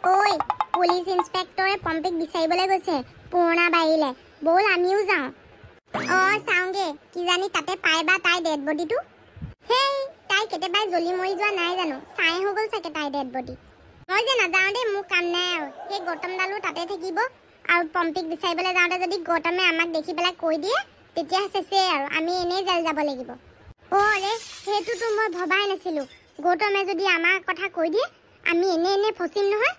ঐ পুলিচ ইন্সপেক্টৰে পম্পিক বিচাৰিবলৈ গৈছে পুৰণা বাৰীলে বল আমিও যাওঁ চাওঁগে কিজানি তাতে পাই বা তাই ডেড বডিটো হেই তাই কেতিয়াবাই জ্বলি মৰি যোৱা নাই জানো চাই হৈ গ'ল চাগে তাই ডেড বডি মই যে নাযাওঁ দেই মোৰ কাম নাই আৰু সেই গৌতমডালো তাতে থাকিব আৰু পম্পিক বিচাৰিবলৈ যাওঁতে যদি গৌতমে আমাক দেখি পেলাই কৈ দিয়ে তেতিয়া চেচেই আৰু আমি এনেই জেল যাব লাগিব ৰে সেইটোতো মই ভবাই নাছিলোঁ গৌতমে যদি আমাৰ কথা কৈ দিয়ে আমি এনেই ফচিম নহয়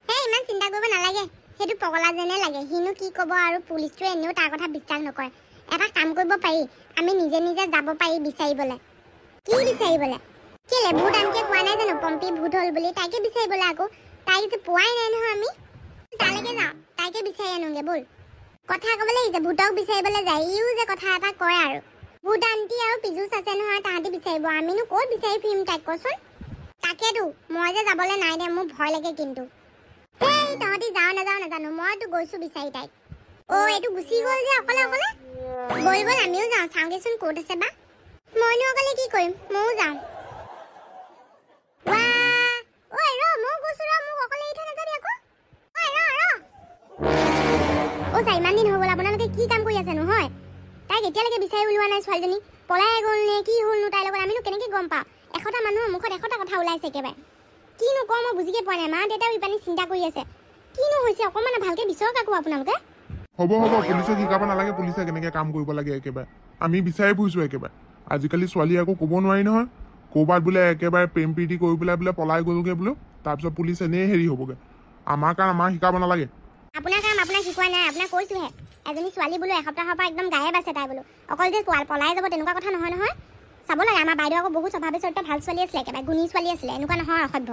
হে ইমান চিন্তা কৰিব নালাগে সেইটো পগলা যেনে লাগে সিনো কি ক'ব আৰু পুলিচটোৱে এনেও তাৰ কথা বিশ্বাস নকৰে এটা কাম কৰিব পাৰি আমি নিজে নিজে যাব পাৰি বিচাৰিবলৈ কি বিচাৰিবলৈ কেলে ভূত আনকে কোৱা নাই জানো পম্পী ভূত হ'ল বুলি তাইকে বিচাৰিবলৈ আকৌ তাইক যে পোৱাই নাই নহয় আমি তালৈকে যাওঁ তাইকে বিচাৰি আনোগে বল কথা ক'বলৈ আহিছে ভূতক বিচাৰিবলৈ যায় ইও যে কথা এটা কয় আৰু ভূত আন্টি আৰু পিজুচ আছে নহয় তাহাঁতি বিচাৰিব আমিনো ক'ত বিচাৰি ফুৰিম তাইক কচোন তাকেতো মই যে যাবলৈ নাই দে মোৰ ভয় লাগে কিন্তু এই তহঁতি যাওঁ নাজানো মইতো গৈছো বিচাৰি তাইক এইটো গুচি গ'ল যে অকলে অকলে বল আমিও যাওঁ চাওঁগেচোন ক'ত আছে বা মইনো অকলে কি কৰিম ময়ো যাওঁ মই গৈছো মোক অকলে এৰি থৈ নাযাবি আকৌ ইমান দিন হৈ গ'ল আপোনালোকে কি কাম কৰি আছে নহয় তাইক এতিয়ালৈকে বিচাৰি উলিওৱা নাই ছোৱালীজনী পলাই গ'ল নে কি হ'লনো তাইৰ লগত আমিনো কেনেকৈ গম পাওঁ এশটা মানুহৰ মুখত এশটা কথা ওলাইছে একেবাৰে কিনো কওঁ মই বুজিকে পোৱা নাই মা দেউতাও ইপানি চিন্তা কৰি আছে কিনো হৈছে অকণমান ভালকৈ বিচাৰক আকৌ আপোনালোকে হ'ব পুলিচক শিকাব নালাগে পুলিচে কেনেকৈ কাম কৰিব লাগে একেবাৰে আমি বিচাৰি ফুৰিছোঁ একেবাৰে আজিকালি ছোৱালী আকৌ ক'ব নোৱাৰি নহয় ক'ৰবাত বোলে একেবাৰে প্ৰেম প্ৰীতি কৰি পেলাই বোলে পলাই গ'লগৈ বোলো তাৰপিছত পুলিচ এনেই হেৰি হ'বগৈ আমাৰ শিকাব নালাগে আপোনাৰ কাম আপোনাক শিকোৱা নাই আপোনাক কৈছোহে এজনী ছোৱালী বোলো এসপ্তাহৰ পৰা একদম গায়েব আছে তাই বোলো অকল যে পলাই যাব তেনেকুৱা কথা নহয় চাব লাগে আমাৰ বাইদেউ আকৌ বহুত স্বভাৱে চৰিত্ৰ ভাল ছোৱালী আছিলে একেবাৰে গুণী ছোৱালী আছিলে এনেকুৱা নহয় অসভ্য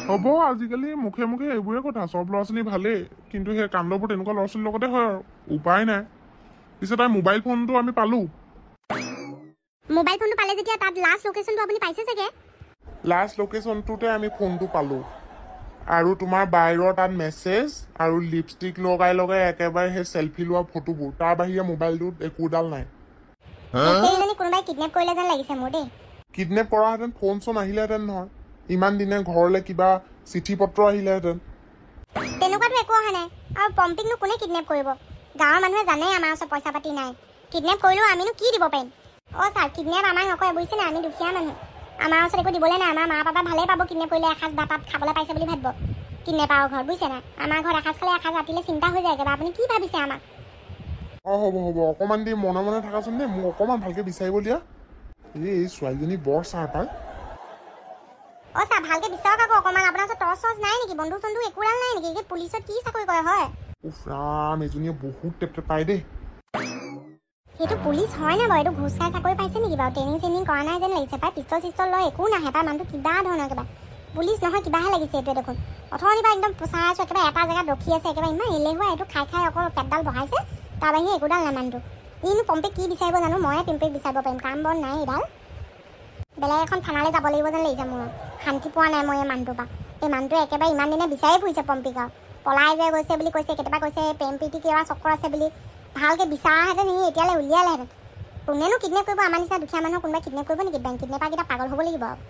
হ'ব আজিকালি মুখে এইবোৰে কথা চব ল'ৰা ছোৱালী ভালেই কিন্তু সেই কাণ্ডবোৰ তেনেকুৱা ল'ৰা ছোৱালীৰ লগতে হয় আৰু উপায় নাই পিছে তাই মোবাইল ফোনটো আমি পালোঁ মোবাইল ফোনটো পালে যেতিয়া তাত লাষ্ট লোকেশ্যনটো আপুনি পাইছে চাগে লাষ্ট লোকেশ্যনটোতে আমি ফোনটো পালোঁ আৰু তোমাৰ বাহিৰৰ তাত মেছেজ আৰু লিপষ্টিক লগাই একেবাৰে সেই চেলফি লোৱা ফটোবোৰ তাৰ বাহিৰে মোবাইলটোত একোডাল নাই কোনোবাই কিডনেপ কৰিলে যেন লাগিছে মোৰ দেই কিডনেপ কৰাহেঁতেন ফোন চোন আহিলেহেঁতেন নহয় ইমান দিনে ঘৰলৈ কিবা চিঠি পত্ৰ আহিলেহেঁতেন তেনেকুৱাতো একো অহা নাই আৰু পম্পিকনো কোনে কিডনেপ কৰিব গাঁৱৰ মানুহে জানে আমাৰ ওচৰত পইচা পাতি নাই কিডনেপ কৰিলেও আমিনো কি দিব পাৰিম ছাৰ কিডনেপ আমাক নকৰে বুজিছে নাই আমি দুখীয়া মানুহ আমাৰ ওচৰত একো দিবলৈ নাই আমাৰ মা পাপা ভালেই পাব কিডনেপ কৰিলে এসাঁজ ভাত খাবলৈ পাইছে বুলি ভাবিব কিডনেপাৰৰ ঘৰত বুজিছে নাই আমাৰ ঘৰত এসাঁজ খালে এসাঁজ ৰাতিলে চিন্তা হৈ যায় একেবাৰে আপুনি কি ভাবিছে আমাক হ'ব অকণমান দেৰি মনে থাকাচোন দেই মোক অকণমান ভালকৈ বিচাৰিব দিয়া এই ছোৱালীজনী বৰ চাহ পায় ছাৰ ভালকৈ বিচাৰক আকৌ অকণমান আপোনাৰ ওচৰত টৰ্চ নাই নেকি বন্ধুক চন্ধুক একোডাল নাই নেকি পুলিচত কি চাকৰি কৰে হয় ৰাম এজনীয়ে বহুত টেপ পায় দেই সেইটো পুলিচ হয় নাই বাৰু এইটো ঘোচ খাই চাকৰি পাইছে নেকি বাৰু ট্ৰেইনিং কৰা নাই যেন লাগিছে পাই পিষ্টল চিষ্টল লয় একো নাহে পাই মানুহটো কিবা ধৰণৰ কিবা পুলিচ নহয় কিবাহে লাগিছে এইটোৱে দেখোন অথনিৰ পৰা একদম চাই আছোঁ একেবাৰে এটা জেগাত ৰখি আছে একেবাৰে ইমান এলেহুৱা এইটো খাই অকল পেটডাল বহাইছে তাৰ বাহিৰে একোডাল নাই মানুহটো ইনো পম্পিক কি বিচাৰিব জানো ময়ে পিম্পিক বিচাৰিব পাৰিম কাম বন নাই এইডাল বেলেগ এখন থানালৈ যাব লাগিব যেন লাগিছে মোৰ শান্তি পোৱা নাই মই এই মানুহটোৰ পৰা এই মানুহটোৱে একেবাৰে ইমান দিনে বিচাৰি ফুৰিছে পম্পিক আৰু পলাই যে গৈছে বুলি কৈছে কেতিয়াবা কৈছে প্ৰেম প্ৰীতি কিবা চক্কৰ আছে বুলি ভালকৈ বিচাৰাহেঁতেন সি এতিয়ালৈ উলিয়ালেহেঁতেন কোনেনো কিডনেপ কৰিব আমাৰ নিচিনা দুখীয়া মানুহক কোনোবাই কিডনেপ কৰিব নেকি বেংক কিডনেপাৰকেইটা পাগল হ'ব লাগিব আৰু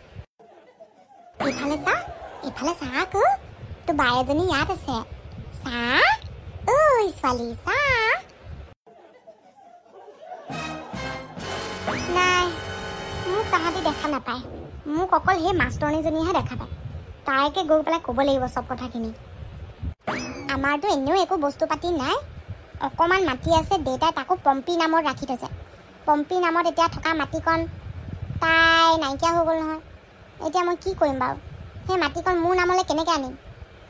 এইফালে চা আকৌ তোৰ বাই এজনী ইয়াত আছে চা ছোৱালী চা নাই মোক তাহাঁতি দেখা নাপায় মোক অকল সেই মাষ্টৰণীজনীয়েহে দেখা পায় তাইকে গৈ পেলাই ক'ব লাগিব চব কথাখিনি আমাৰতো এনেও একো বস্তু পাতি নাই অকণমান মাটি আছে দেউতাই তাকো পম্পী নামত ৰাখি থৈছে পম্পী নামত এতিয়া থকা মাটিকণ তাই নাইকিয়া হৈ গ'ল নহয় এতিয়া মই কি কৰিম বাৰু সেই মাটিকণ মোৰ নামলৈ কেনেকৈ আনিম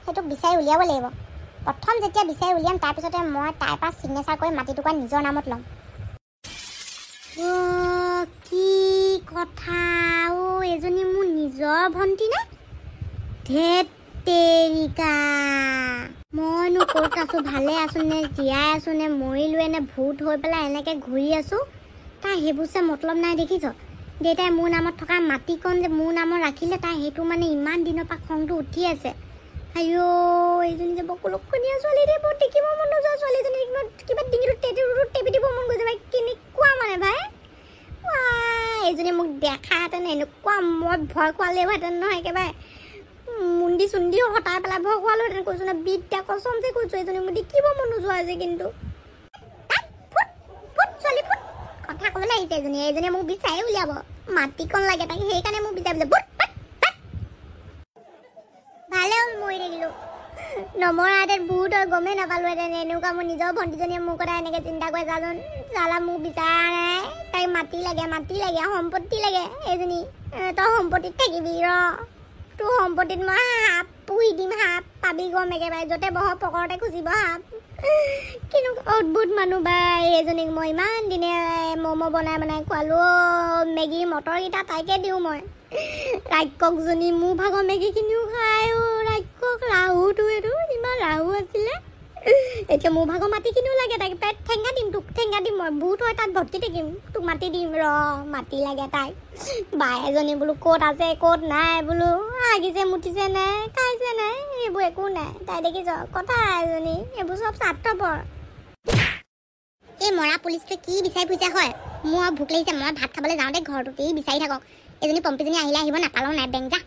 সেইটোক বিচাৰি উলিয়াব লাগিব প্ৰথম যেতিয়া বিচাৰি উলিয়াম তাৰপিছতে মই তাইৰ পৰা ছিগনেচাৰ কৰি মাটিটুকুৰা নিজৰ নামত ল'ম কি কথা এজনী মোৰ নিজৰ ভণ্টি নে ধেত তেৰিকা মইনো ক'ত আছোঁ ভালে আছোঁ নে জীয়াই আছোঁ নে মৰিলোৱে নে ভূত হৈ পেলাই এনেকৈ ঘূৰি আছোঁ তাই সেইবোৰ যে মতলব নাই দেখিছ দেউতাই মোৰ নামত থকা মাটিকণ যে মোৰ নামত ৰাখিলে তাই সেইটো মানে ইমান দিনৰ পৰা খংটো উঠি আছে এইজনী যে বকলকনীয়া ছোৱালী দেই বৰ দেখিব মন নোযোৱা ছোৱালীজনী কিবা ডিঙিটো টেপি দিব মন গৈছে ভাই কেনেকুৱা মানে ভাই এইজনী মোক দেখাহেঁতেন এনেকুৱা মই ভয় খোৱালেওহেঁতেন নহয় একেবাৰে মুন্দি চুন্দি হতাই পেলাই ভয় খোৱালো হেঁতেন কৈছোঁ নে বিদ্যা কচম যে কৈছোঁ এজনী মুন্দি কিব মন নোযোৱা হৈছে কিন্তু ছোৱালী ফুট কথা ক'বলৈ আহিছে এজনীয়ে মোক বিচাৰি উলিয়াব মাটিকণ লাগে তাকে সেইকাৰণে মোক বিচাৰি বুট ভালে হ'ল মৰি থাকিলোঁ নমৰাহেঁতেন বহুত হয় গমেই নাপালোহেঁতেন এনেকুৱা মোৰ নিজৰ ভণ্টিজনীয়ে মোৰ কথা এনেকৈ চিন্তা কৰে চালা মোক বিচৰা নাই তাইক মাটি লাগে সম্পত্তি লাগে এজনী তই সম্পত্তিত থাকিবি তোৰ সম্পত্তিত মই সাপ পুহি দিম সাপ পাবি গম একেবাৰে য'তে বহ পকৰতে খুচিব সাপ কিন্তু অদ্ভুত মানুহ বা এজনীক মই ইমান দিনে ম'ম' বনাই খোৱালো মেগী মটৰকেইটা তাইকে দিওঁ মই ৰাক্ষসজনী মোৰ ভাগৰ মেগীখিনিও খাই ৰাক্ষস ৰাহুটো এইটো ইমান ৰাহু আছিলে এতিয়া মোৰ ভাগৰ মাটিখিনিও লাগে তাইক পেট ঠেঙা দিম তোক ঠেঙা দিম মই বহুত হয় তাত ভৰ্তি থাকিম তোক মাটি দিম মাটি লাগে তাই বা এজনী বোলো ক'ত আছে ক'ত নাই বোলো হাগিছে মুঠিছে নাই খাইছে নাই এইবোৰ একো নাই তাই দেখিছ কথা এজনী এইবোৰ চব স্বাৰ্থপৰ এই মৰা পুলিচটোৱে কি বিচাৰি ফুৰিছে হয় মোৰ ভোক লাগিছে মই ভাত খাবলৈ যাওঁতে ঘৰটোতেই বিচাৰি থাকক এজনী পম্পীজনী আহিলে আহিব নাপালেও নাই বেং যা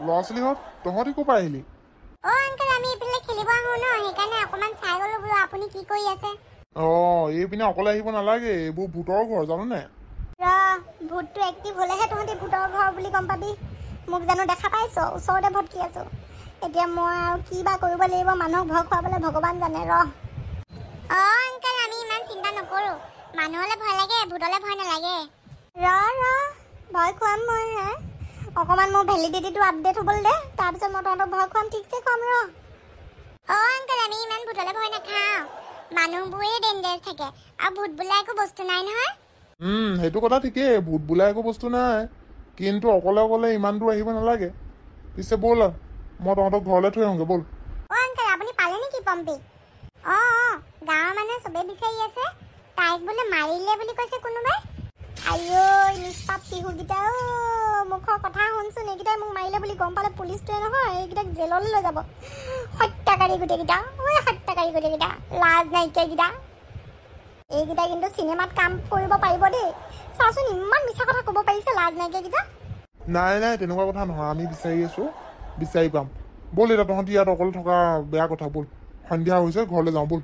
ল'ৰা ছোৱালীহঁত তহঁতি ক'ৰ পৰা আহিলি আংকল আমি এইফালে খেলিব আহোঁ ন সেইকাৰণে অকণমান চাই গ'লো বোলো আপুনি কি কৰি আছে এইপিনে অকলে আহিব নালাগে এইবোৰ ভূতৰ ঘৰ জানো নাই ভূতটো এক্টিভ হ'লেহে তহঁতি ভূতৰ ঘৰ বুলি গম পাবি মোক জানো দেখা পাইছ ওচৰতে ভটকি আছো এতিয়া মই আৰু কি বা কৰিব লাগিব মানুহক ভয় খুৱাবলৈ ভগৱান জানে আংকল আমি ইমান চিন্তা নকৰোঁ মানুহলৈ ভয় লাগে ভূতলৈ ভয় নালাগে ভয় খুৱাম মই অকণমান মোৰ ভেলিডিটিটো আপডেট হ'বলৈ দে তাৰপিছত মই তহঁতক ভয় খুৱাম ঠিকছে খুৱাম আংকল আমি ইমান ভূতলৈ ভয় নাখাওঁ মানুহবোৰেই ডেঞ্জাৰাছ থাকে আৰু ভূত বোলা একো বস্তু নাই নহয় সেইটো কথা ঠিকেই ভূত বোলা একো বস্তু নাই কিন্তু অকলে ইমান দূৰ আহিব নালাগে পিছে ব'ল মই তহঁতক ঘৰলৈ থৈ আহোঁগৈ ব'ল আংকল আপুনি পালে নেকি পম্পী গাঁৱৰ মানুহে চবেই বিচাৰি আছে তাইক বোলে মাৰিলে বুলি কৈছে কোনোবাই নিষ্পাপ শিশুকেইটা মুখৰ কথা শুনচোন এইকেইটাই মোক মাৰিলে বুলি গম পালে পুলিচটোৱে নহয় এইকেইটাক জেললৈ লৈ যাব হত্যাকাৰী গোটেইকেইটা হত্যাকাৰী গোটেইকেইটা লাজ নাইকিয়াকেইটা এইকেইটা কিন্তু চিনেমাত কাম কৰিব পাৰিব দেই চাচোন ইমান মিছা কথা ক'ব পাৰিছে লাজ নাইকিয়াকেইটা নাই তেনেকুৱা কথা নহয় আমি বিচাৰি আছোঁ বিচাৰি পাম ব'ল এতিয়া তহঁতি ইয়াত অকলে থকা বেয়া কথা ব'ল সন্ধিয়া হৈছে ঘৰলৈ যাওঁ ব'ল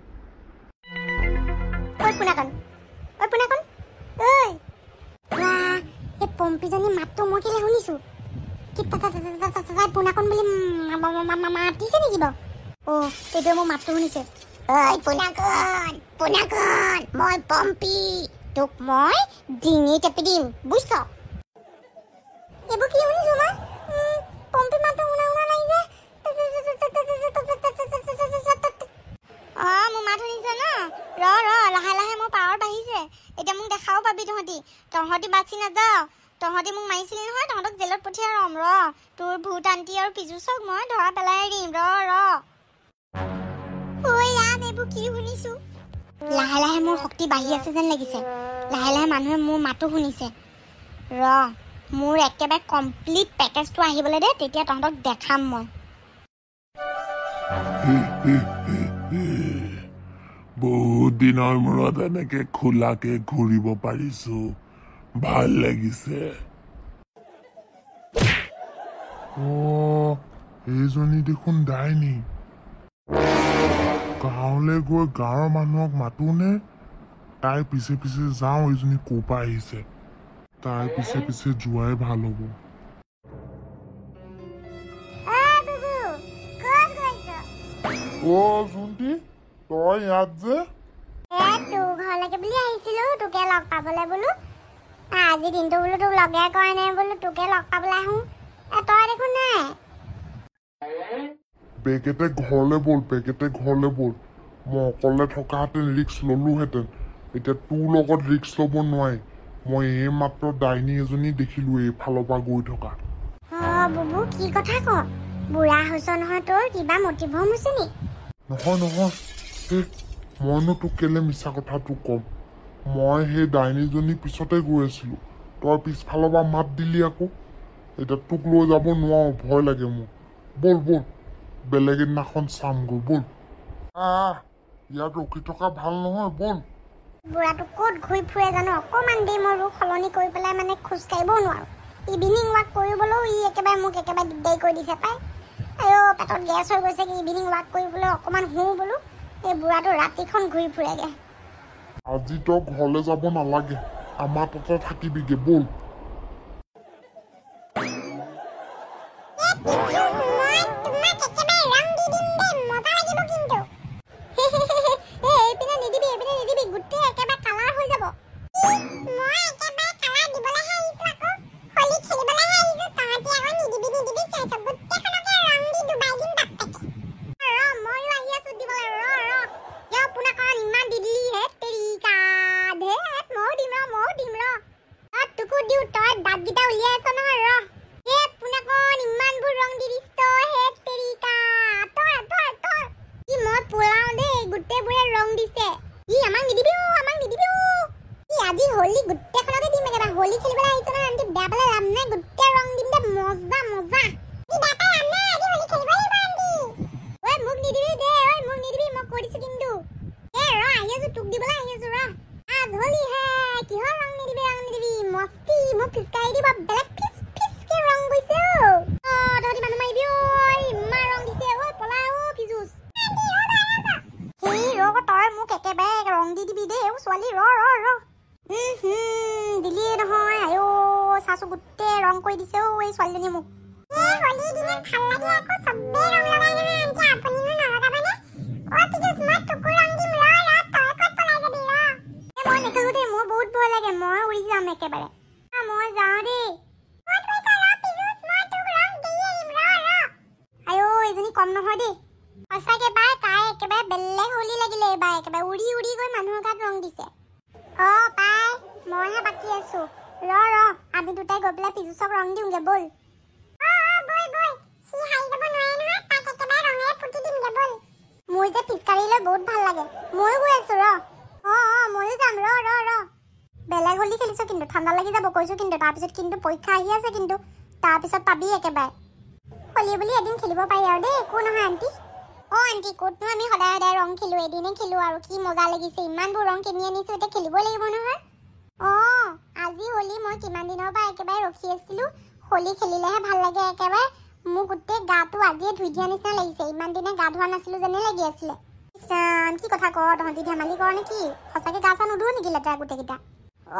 পম্পীজনী মাতটো মই কেলে শুনিছো পোনাকণ বুলি মাতিছে নেকি বাৰু এইটোৱে মোৰ মাতটো শুনিছে পোনাকণ মই পম্পী তোক মই ডিঙি টেপি দিম বুজিছ এইবোৰ কি শুনিছো মই পম্পী মাতটো শুনা লাগিছে মোৰ মাত শুনিছে ন লাহে লাহে মোৰ পাৱাৰ বাঢ়িছে এতিয়া মোক দেখাও পাবি তহঁতি বাচি নাযাওঁ তহঁতি মোক মাৰিছিলি নহয় তহঁতক জেলত পঠিয়াই ৰম তোৰ ভূত আন্টি আৰু পিজুচক মই ধৰা পেলাই দিম এইবোৰ কি শুনিছো লাহে লাহে মোৰ শক্তি বাঢ়ি আছে যেন লাগিছে লাহে লাহে মানুহে মোৰ মাতো শুনিছে মোৰ একেবাৰে কমপ্লিট পেকেজটো আহিবলৈ দে তেতিয়া তহঁতক দেখাম মই বহুত দিনৰ মূৰত এনেকে খোলাকে ঘূৰিব পাৰিছো ভাল লাগিছে এইজনী দেখোন ডাইনী গাঁৱলৈ গৈ গাঁৱৰ মানুহক মাতোনে তাইৰ পিছে পিছে যাওঁ এইজনী ক'ৰ পৰা আহিছে তাইৰ পিছে পিছে যোৱাই ভাল হ'ব জোনটি তই ইয়াত যে তোৰ ঘৰলৈকে বুলি আহিছিলো তোকে লগ পাবলৈ বোলো আজি দিনটো বোলো তোক লগে কৰা নাই বোলো তোকে লগ পাবলৈ আহোঁ তই দেখোন নাই পেকেটে ঘৰলৈ ব'ল মই অকলে থকাহেঁতেন ৰিক্স ল'লোহেঁতেন এতিয়া তোৰ লগত ৰিক্স ল'ব নোৱাৰি মই এইমাত্ৰ ডাইনী এজনী দেখিলো এইফালৰ পৰা গৈ থকা বুবু কি কথা ক বুঢ়া হৈছ নহয় তোৰ কিবা মতিভ্ৰম হৈছে নি নহয় মইনো তোক কেলে মিছা কথাটো ক'ম মই সেই ডাইনীজনীৰ পিছতে গৈ আছিলো তই পিছফালৰ পৰা মাত দিলি আকৌ এতিয়া তোক লৈ যাব নোৱাৰো ভয় লাগে মোৰ ব'ল বেলেগ এদিনাখন চামগৈ ব'ল ইয়াত ৰখি থকা ভাল নহয়, বল। বুঢ়াটো ক'ত ঘূৰি ফুৰে জানো, অকণমান দেৰি মই ৰুখ সলনি কৰি পেলাই মানে খোজ কাঢ়িবও নোৱাৰোঁ। ইভিনিং ৱাক কৰিবলৈও ই একেবাৰে মোক একেবাৰে দিগদাৰি কৰি দিছে পাই। পেটত গেছ হৈ গৈছে কি ইভিনিং ৱাক কৰিবলৈ অকণমান শুওঁ বোলো। এই বুঢ়াটো ৰাতিখন ঘূৰি ফুৰেগৈ। আজি তই ঘৰলৈ যাব নালাগে, আমাৰ তাতে থাকিবিগে, বল। কম নহয় দেই সঁচাকে বাই তাই একেবাৰে বেলেগ হলি লাগিলে বাই একেবাৰে উৰি উৰি গৈ মানুহৰ গাত ৰং দিছে পাই মইহে বাকি আছো ৰ আমি দুটাই গৈ পেলাই পিজুচক ৰং দিওঁগে বল বল বল সি হাই যাব নোৱাৰে নহয় তাক একেবাৰে ৰঙেৰে ফুটি দিমগে বল মোৰ যে পিচকাৰিলৈ বহুত ভাল লাগে ময়ো গৈ আছো ময়ো যাম ৰ বেলেগ হলি খেলিছো কিন্তু ঠাণ্ডা লাগি যাব কৈছো কিন্তু তাৰপিছত কিন্তু পৰীক্ষা আহি আছে কিন্তু তাৰপিছত পাবি একেবাৰে হলি বুলি এদিন খেলিব পাৰি আৰু দেই একো নহয় আন্টি আন্টি ক'তনো আমি সদায় সদায় ৰং খেলো এদিনে খেলো আৰু কি মজা লাগিছে ইমানবোৰ ৰং কিনি আনিছো এতিয়া খেলিবই লাগিব নহয় আজি হলি মই কিমান দিনৰ পৰা একেবাৰে ৰখি আছিলো হলি খেলিলেহে ভাল লাগে একেবাৰে মোৰ গোটেই গাটো আজিয়ে ধুই দিয়া নিচিনা লাগিছে ইমান দিনে গা ধোৱা নাছিলো যেনে লাগি আছিলে কি কথা কওঁ তহঁতি ধেমালি কৰ নেকি সঁচাকে গা চা নুধুৱ নেকি লেতেৰা গোটেইকেইটা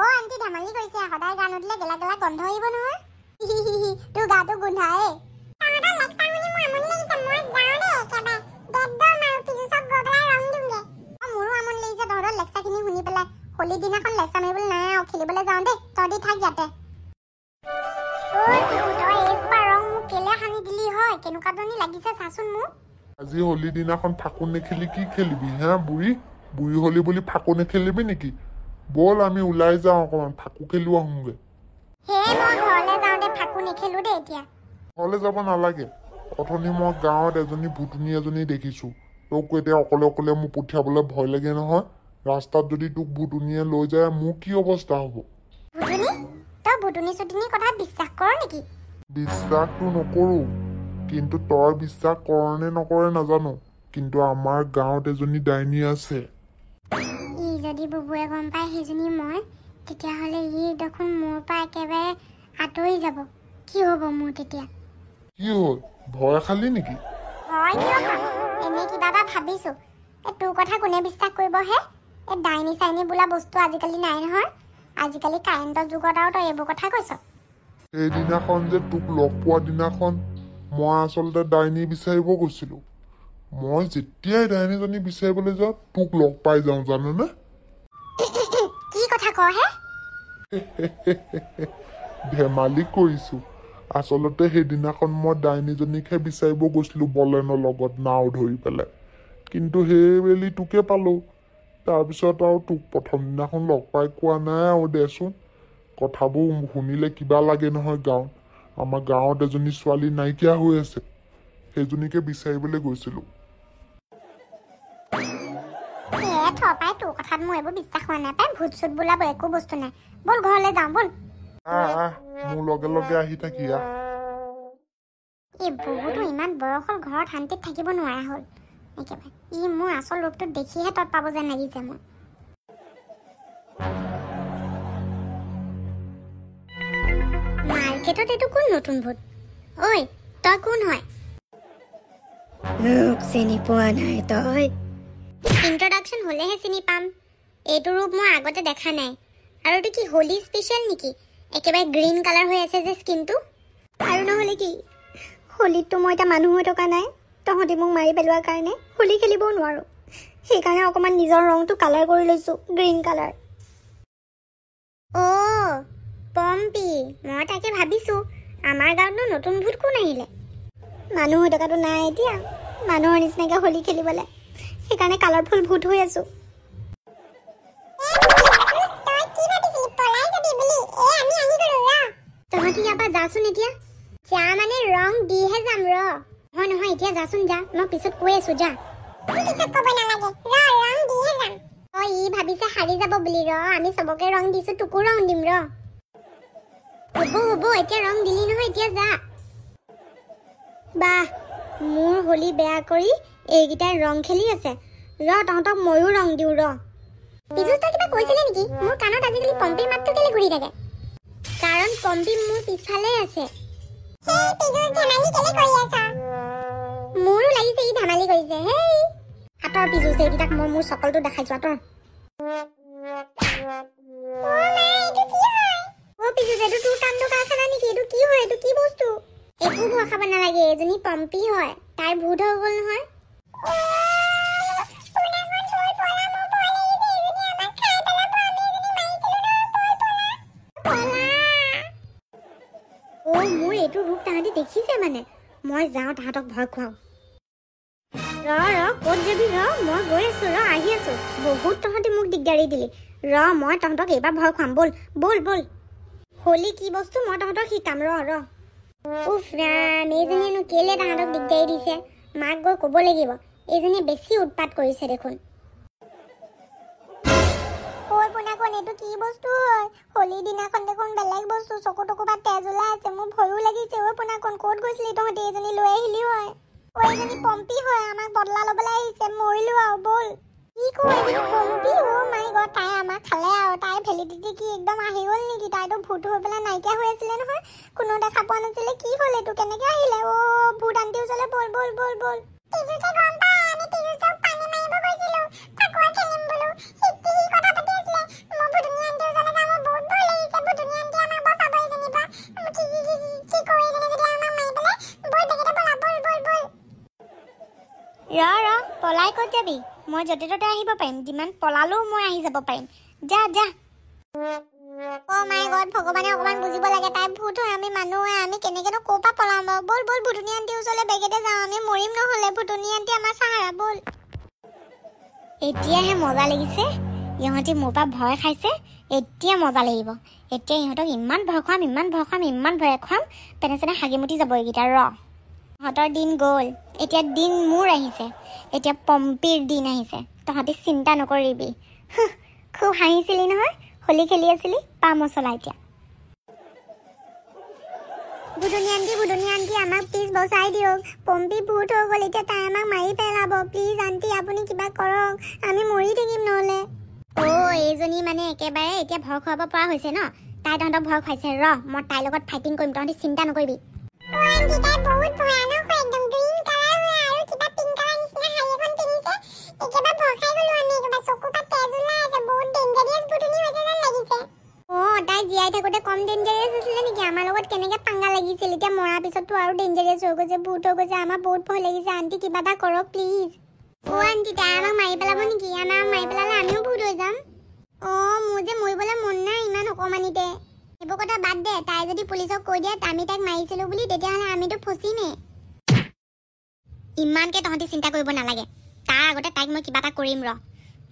আন্টি ধেমালি কৰিছে সদায় গা নুধুলে গেলা গেলা গন্ধ আহিব নহয় তোৰ গাটো গোন্ধায়ে মোৰো আমনি লাগিছে তহঁতৰ লেকচাৰখিনি শুনি পেলাই হলি দিনাখন লেকচাৰ মাৰিবলৈ নাই আৰু খেলিবলৈ যাওঁ দেই তহঁতি থাক ইয়াতে আজি হলি দিনাখন ফাকু নেখেলি কি খেলিবি হা বুঢ়ী হলি বুলি ফাকু নেখেলিবি নেকি বল আমি ওলাই যাওঁ অকণমান ফাকু খেলো আহোঁগে ঘৰলৈ যাব নালাগে অথনি মই গাঁৱত ভুতুনি এজনী দেখিছো তোক এতিয়া অকলে অকলে মোক পঠিয়াবলৈ ভয় লাগে নহয় ৰাস্তাত যদি তোক ভুতুনিয়ে লৈ যায় মোৰ কি অৱস্থা হ'ব বিশ্বাসটো নকৰো কিন্তু তই বিশ্বাস কৰ নে নকৰে নাজানো কিন্তু আমাৰ গাঁৱত এজনী ডাইনী আছে যদি বুবুৱে গম পায় সেইজনী মই তেতিয়াহ'লে ই দেখোন মোৰ পৰা একেবাৰে আঁতৰি যাব কি হ'ব মোৰ তেতিয়া কি হ'ল ভয় খালি নেকি হয় কিয় খাম এনে কিবা এটা ভাবিছো তোৰ কথা কোনে বিশ্বাস কৰিব হে এই ডাইনী চাইনী বোলা বস্তু আজিকালি নাই নহয় আজিকালি কাৰেণ্টৰ যুগত আৰু তই এইবোৰ কথা কৈছ সেইদিনাখন যে তোক লগ পোৱা দিনাখন মই আচলতে ডাইনী বিচাৰিব গৈছিলো মই যেতিয়াই ডাইনীজনী বিচাৰিবলৈ যাওঁ তোক লগ পাই যাওঁ জাননে কি কথা কৱ হে ধেমালি কৰিছো আচলতে সেইদিনাখন মই ডাইনীজনীকহে বিচাৰিব গৈছিলো বলেনৰ লগত নাও ধৰি পেলাই কিন্তু সেইবেলি তোকে পালো তাৰপিছত আৰু তোক প্ৰথম দিনাখন লগ পাই কোৱা নাই আৰু দেচোন কথাবোৰ শুনিলে কিবা লাগে নহয় গাঁৱত আমাৰ গাঁৱত এজনী ছোৱালী নাইকিয়া হৈ আছে সেইজনীকে বিচাৰিবলৈ গৈছিলো তোৰ কথাত মোৰ এইবোৰ বিশ্বাস হোৱা নাই পাই ভূত চুত বোলা একো বস্তু নাই বল ঘৰলৈ যাওঁ বল মোৰ লগে লগে আহি থাকি এই বহুতো ইমান বয়স হ'ল ঘৰত শান্তিত থাকিব নোৱাৰা হ'ল একেবাৰে ই মোৰ আচল ৰূপটো দেখিহে তত পাব যেন লাগিছে মোৰ মাৰ্কেটত এইটো কোন নতুন ভূত ঐ তই কোন হয় মোক চিনি পোৱা নাই তই ইন্ট্ৰডাকশ্যন হ'লেহে চিনি পাম এইটো ৰূপ মই আগতে দেখা নাই আৰু এইটো কি হোলি স্পেচিয়েল নেকি একেবাৰে গ্ৰীণ কালাৰ হৈ আছে যে স্কিনটো আৰু নহ'লে কি হোলীততো মই এতিয়া মানুহ হৈ থকা নাই তহঁতি মোক মাৰি পেলোৱাৰ কাৰণে হোলী খেলিবও নোৱাৰোঁ সেইকাৰণে অকণমান নিজৰ ৰংটো কালাৰ কৰি লৈছোঁ গ্ৰীণ কালাৰ অ' পম্পী মই তাকে ভাবিছোঁ আমাৰ গাঁৱতনো নতুন ভূত কোন আহিলে মানুহ হৈ থকাটো নাই এতিয়া মানুহৰ নিচিনাকৈ হোলী খেলিবলৈ সেইকাৰণে কালাৰফুল ভূত হৈ আছোঁ তহঁতি ইয়াৰ পৰা যাচোন এতিয়া যা মানে ৰং দিহে যাম নহয় নহয় এতিয়া যাচোন যা মই পিছত কৈ আছো যা অ ই ভাবিছে হাৰি যাব বুলি আমি চবকে ৰং দিছো তোকো ৰং দিম হ'ব এতিয়া ৰং দিলি নহয় এতিয়া যা বাহ মোৰ হোলী বেয়া কৰি এইকেইটাই ৰং খেলি আছে তহঁতক ময়ো ৰং দিওঁ পিছুচ তই কিবা কৈছিলে নেকি মোৰ কাণত আজিকালি পম্পীৰ মাতটো কেলে ঘূৰি থাকে কাৰণ পম্পী মোৰ পিছফালে আছে মোৰো লাগিছে ই ধেমালি কৰিছে হেই আঁতৰ পিছুচ এইকেইটাক মই মোৰ চকলটো দেখাইছো আঁতৰ পিছুচ এইটো তোৰ কাণটো কাৰখানা নেকি এইটো কি হয় এইটো কি বস্তু একো ভয় খাব নালাগে এজনী পম্পী হয় তাইৰ ভূত হৈ গ'ল নহয় মোৰ এইটো ৰূপ তাহাঁতি দেখিছে মানে মই যাওঁ তাহাঁতক ভয় খুৱাওঁ ক'ত যাবি মই গৈ আছো আহি আছো বহুত তহঁতি মোক দিগদাৰি দিলি মই তহঁতক এইবাৰ ভয় খুৱাম বল হোলী কি বস্তু মই তহঁতক শিকাম উফ ৰাম এইজনীয়েনো কেলে তাহাঁতক দিগদাৰি দিছে মাক গৈ ক'ব লাগিব এইজনীয়ে বেছি উৎপাত কৰিছে দেখোন এইটো কি বস্তু হয় হোলীৰ দিনাখন দেখোন বেলেগ বস্তু চকু টকু বা তেজ ওলাই আছে মোৰ ভয়ো লাগিছে পোনাকণ ক'ত গৈছিলি তহঁতি এজনী লৈ আহিলি হয় এজনী পম্পী হয় আমাক বদলা ল'বলৈ আহিছে মৰিলো আৰু বল কি পম্পী মাই গড তাই আমাক খালে আৰু তাই ভেলিডিটি কি একদম আহি গ'ল নেকি তাইতো ভূত হৈ পেলাই নাইকিয়া হৈ আছিলে নহয় কোনো দেখা পোৱা নাছিলে কি হ'ল এইটো কেনেকে আহিলে ভূত আন্টি ওচৰলৈ বল পলাই ক'ত যাবি মই য'তে ত'তে আহিব পাৰিম যিমান পলালেও মই আহি যাব পাৰিম যা মাই গড ভগৱানে অকমান বুজিব লাগে তাই ভূত হয় আমি মানুহ হয় আমি কেনেকেনো ক'ৰ পৰা পলাম বাৰু বল ভুটুনি আন্টি ওচৰলৈ বেগেতে যাওঁ আমি মৰিম নহ'লে ভুটুনি আন্টি আমাৰ চাহাৰা বল এতিয়াহে মজা লাগিছে ইহঁতি মোৰ পৰা ভয় খাইছে এতিয়া মজা লাগিব এতিয়া ইহঁতক ইমান ভয় খুৱাম পেনে হাগিমুটি যাব এইকেইটা তহঁতৰ দিন গ'ল এতিয়া দিন মোৰ আহিছে এতিয়া পম্পীৰ দিন আহিছে তহঁতি চিন্তা নকৰিবি খুব হাঁহিছিলি নহয় হোলী খেলি আছিলি পা মছলা এতিয়া ভুটুনি আন্টি আমাক প্লিজ বচাই দিয়ক পম্পী ভূত হৈ গ'ল এতিয়া তাই আমাক মাৰি পেলাব প্লিজ আন্টি আপুনি কিবা কৰক আমি মৰি থাকিম নহ'লে এইজনী মানে একেবাৰে এতিয়া ভয় খুৱাব পৰা হৈছে ন তাই তহঁতক ভয় খুৱাইছে মই তাইৰ লগত ফাইটিং কৰিম তহঁতি চিন্তা নকৰিবি তাই জীয়াই থাকোঁতে কম ডেঞ্জাৰিয়াছ আছিলে নেকি আমাৰ লগত কেনেকে পাঙ্গা লাগিছিল এতিয়া মৰাৰ পিছততো আৰু ডেঞ্জাৰিয়াছ হৈ গৈছে ভূত হৈ গৈছে আমাৰ বহুত ভয় লাগিছে আন্টি কিবা এটা কৰক প্লিজ আন্টি তাই আমাক মাৰি পেলাব নেকি আমাক মাৰি পেলালে আমিও ভূত হৈ যাম মোৰ যে মৰিবলৈ মন নাই ইমান অকণমানিতে এইবোৰ কথা বাদ দে তাই যদি পুলিচক কৈ দিয়ে আমি তাইক মাৰিছিলোঁ বুলি তেতিয়াহ'লে আমিতো ফচিমেই ইমানকে তহঁতি চিন্তা কৰিব নালাগে তাৰ আগতে তাইক মই কিবা এটা কৰিম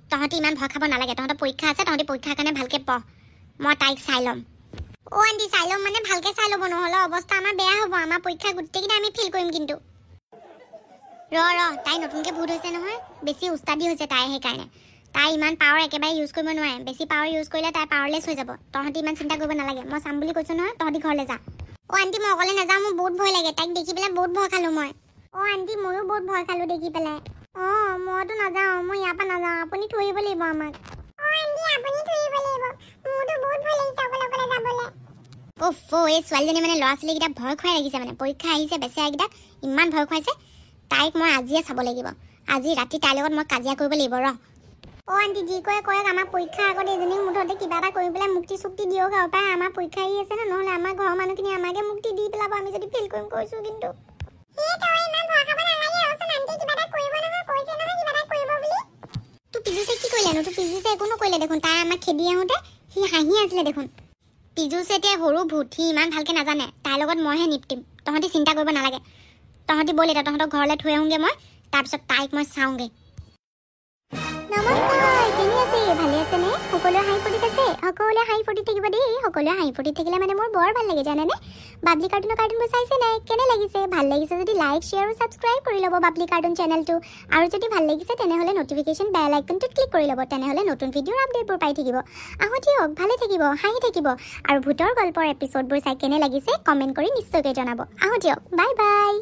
তহঁতি ইমান ভয় খাব নালাগে তহঁতৰ পৰীক্ষা আছে তহঁতি পৰীক্ষাৰ কাৰণে ভালকৈ পঢ় মই তাইক চাই ল'ম আন্টি চাই ল'ম মানে ভালকৈ চাই ল'ব নহ'লে অৱস্থা আমাৰ বেয়া হ'ব আমাৰ পৰীক্ষা গোটেইকেইটা আমি ফেইল কৰিম কিন্তু তাই নতুনকৈ ভূত হৈছে নহয় বেছি উস্তাদি হৈছে তাই সেইকাৰণে তাই ইমান পাৱাৰ একেবাৰে ইউজ কৰিব নোৱাৰে বেছি পাৱাৰ ইউজ কৰিলে তাই পাৱাৰলেছ হৈ যাব তহঁতি ইমান চিন্তা কৰিব নালাগে মই চাম বুলি কৈছোঁ নহয় তহঁতি ঘৰলৈ যা আন্টি মই অকলে নাযাওঁ মোৰ বহুত ভয় লাগে তাইক দেখি পেলাই বহুত ভয় খালোঁ মই আন্টি ময়ো বহুত ভয় খালোঁ দেখি পেলাই মইতো নাযাওঁ, মই ইয়াৰ পৰা নাযাওঁ, আপুনি থৈ আহিব লাগিব আমাক। আন্টি আপুনি থৈ আহিব লাগিব, মোৰতো বহুত ভয় লাগিছে অকলে অকলে যাবলৈ। এই ছোৱালীজনী মানে ল'ৰা ছোৱালীকেইটা ভয় খুৱাই ৰাখিছে, মানে পৰীক্ষা আহিছে বেচেৰাকেইটাক ইমান ভয় খুৱাইছে। তাইক মই আজিয়ে চাব লাগিব, আজি ৰাতি তাইৰ লগত মই কাজিয়া কৰিব লাগিব। আন্টি যি কয় কয়ক, আমাৰ পৰীক্ষাৰ আগতে এজনীক মুঠতে কিবা এটা কৰি পেলাই মুক্তি চুক্তি দিয়ক আৰু পাই। আমাৰ পৰীক্ষা আহি আছে ন, নহ'লে আমাৰ ঘৰৰ মানুহখিনি আমাকে মুক্তি দি পেলাব আমি যদি ফেইল কৰিম কৈছোঁ। কিন্তু তোৰ পিজুছে কি কৰিলেনো? তোৰ পিজুছে একো নকৰিলে দেখোন, তাই আমাক খেদি আহোঁতে সি হাঁহি আছিলে দেখোন। পিজুছে এতিয়া সৰু ভূত, সি ইমান ভালকৈ নাজানে, তাইৰ লগত মইহে নিপটিম। তহঁতি চিন্তা কৰিব নালাগে, তহঁতি ব'ল এতিয়া তহঁতক ঘৰলৈ থৈ আহোঁগৈ মই, তাৰপিছত তাইক মই চাওঁগৈ। নমস্কাৰ, কেনে আছে? ভালে আছেনে? সকলোৱে হাঁহি ফূৰ্তিত আছে? সকলোৱে হাঁহি ফূৰ্তিত থাকিব দেই। সকলোৱে হাঁহি ফূৰ্তিত থাকিলে মানে মোৰ বৰ ভাল লাগে জানেনে? বাবলি কাৰ্টুনৰ কাৰ্টুনবোৰ চাইছে নাই? কেনে লাগিছে? ভাল লাগিছে যদি লাইক, শ্বেয়াৰ আৰু ছাবস্ক্ৰাইব কৰি ল'ব বাবলি কাৰ্টুন চেনেলটো। আৰু যদি ভাল লাগিছে তেনেহ'লে নটিফিকেশ্যন বেল আইকনটোত ক্লিক কৰি ল'ব, তেনেহ'লে নতুন ভিডিঅ'ৰ আপডেটবোৰ পাই থাকিব। আহোঁ দিয়ক, ভালে থাকিব, হাঁহি থাকিব। আৰু ভূতৰ গল্পৰ এপিছ'ডবোৰ চাই কেনে লাগিছে কমেণ্ট কৰি নিশ্চয়কৈ জনাব। আহোঁ দিয়ক, বাই বাই।